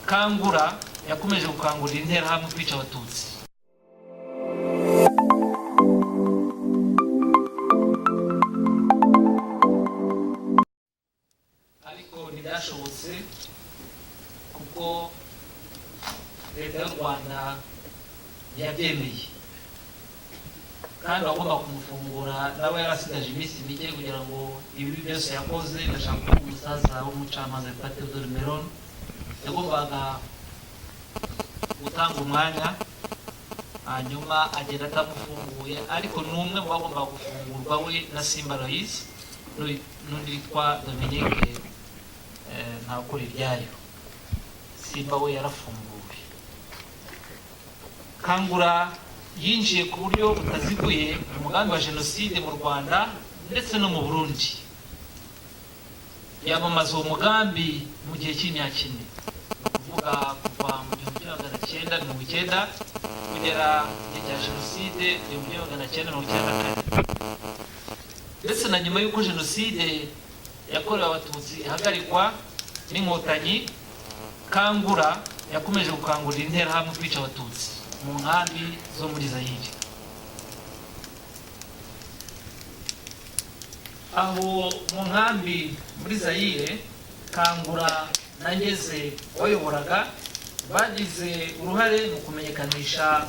Kangura yakomeje gukangurira interahamwe kwica abatutsi. Ariko ntibyashobotse kuko leta y'u Rwanda yabyemeye, kandi bagomba kumufungura nawe yarasigaje iminsi mike kugira ngo ibi byose yakoze. Ndashaka kuvuga umusaza w'umucamanza witwa Theodore Meron yagombaga gutanga umwanya, hanyuma agenda atamufunguye, ariko n'umwe mu bagomba gufungurwa we na Simba Loise n'undi witwa Dominique Ntakuribyayo. Simba we yarafunguwe. Kangura yinjiye ku buryo butaziguye umugambi wa jenoside mu Rwanda ndetse no mu Burundi. Yamamaza uwo mugambi mu gihe cy'imyaka ine, kuvuga kuva mu 1990 kugera mu gihe cya jenoside 1994, ndetse na nyuma y'uko jenoside yakorewe abatutsi ihagarikwa n'inkotanyi. Kangura yakomeje gukangurira interahamwe kwica abatutsi mu nkambi zo muri Zaire. Aho mu nkambi muri Zaire, Kangura na Ngeze wayoboraga bagize uruhare mu kumenyekanisha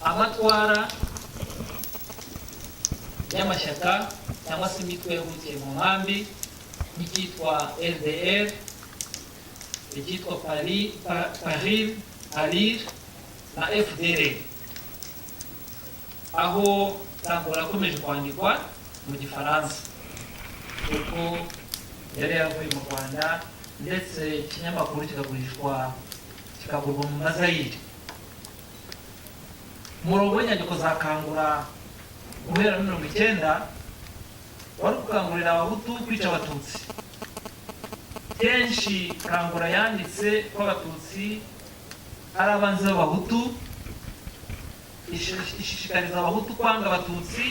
amatwara y'amashyaka cyangwa se imitwe yavukiye mu nkambi, nk'icyitwa LDR, icyitwa Paris Alir na FDR. Aho Kangura akomeje kwandikwa mu Gifaransa kuko yari yaravuye mu Rwanda, ndetse ikinyamakuru kikagurishwa kikagurwa mu Zaire. Umurongo w'inyandiko za Kangura guhera muri 1990 wari gukangurira abahutu kwica abatutsi. Kenshi Kangura yanditse ko abatutsi ari abanzi b'abahutu, ishishikariza abahutu kwanga abatutsi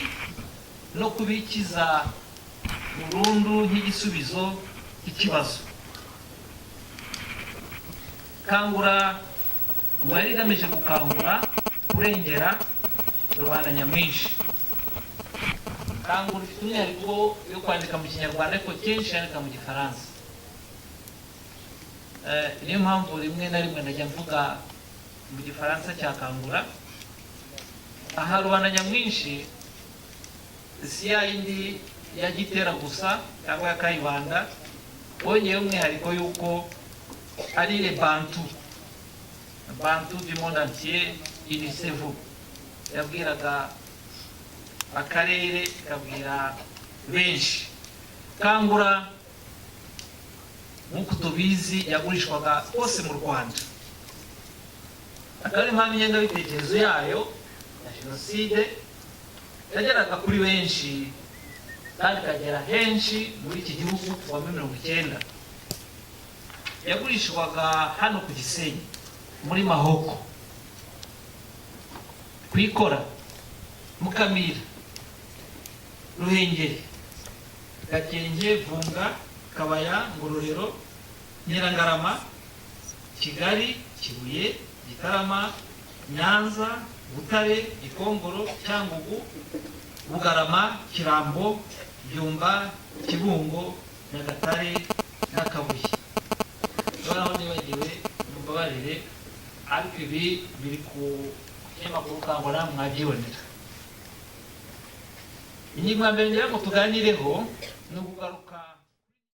no kubikiza burundu nk'igisubizo cy'ikibazo. Kangura ngo yari igamije gukangura kurengera rubanda nyamwinshi. Kangura ifite umwihariko yo kwandika mu Kinyarwanda, ariko kenshi yandika mu Gifaransa. Niyo mpamvu rimwe na rimwe ndajya mvuga mu Gifaransa cya Kangura. Aha rubanda nyamwinshi si ya yindi ya Gitera gusa cyangwa ya Kayibanda, bongeyeho umwihariko yuko ari les Bantu du monde entier, unisez-vous. Yabwiraga akarere, ikabwira benshi. Kangura nk'uko tubizi yagurishwaga hose mu Rwanda. Akaba ari impamvu ingengabitekerezo yayo ya jenoside yageraga kuri benshi, kandi ikagera henshi muri iki gihugu kuva muri 1990. Yagurishwaga hano ku Gisenyi, muri Mahoko, Kwikora, Mukamira, Ruhengeri, Gakenke, Vunga, Kabaya, Ngororero, Nyirangarama, Kigali, Kibuye, Gitarama, Nyanza, Butare, Gikongoro, Cyangugu, Bugarama, Kirambo, Byumba, Kibungo, Nyagatare na Kabuye. Noneho nibagiwe mubabarire, ariko ibi biri ku kinyamakuru Kangura mwabyibonera. Ingingo ya mbere ngira ngo tuganireho ni ukugaruka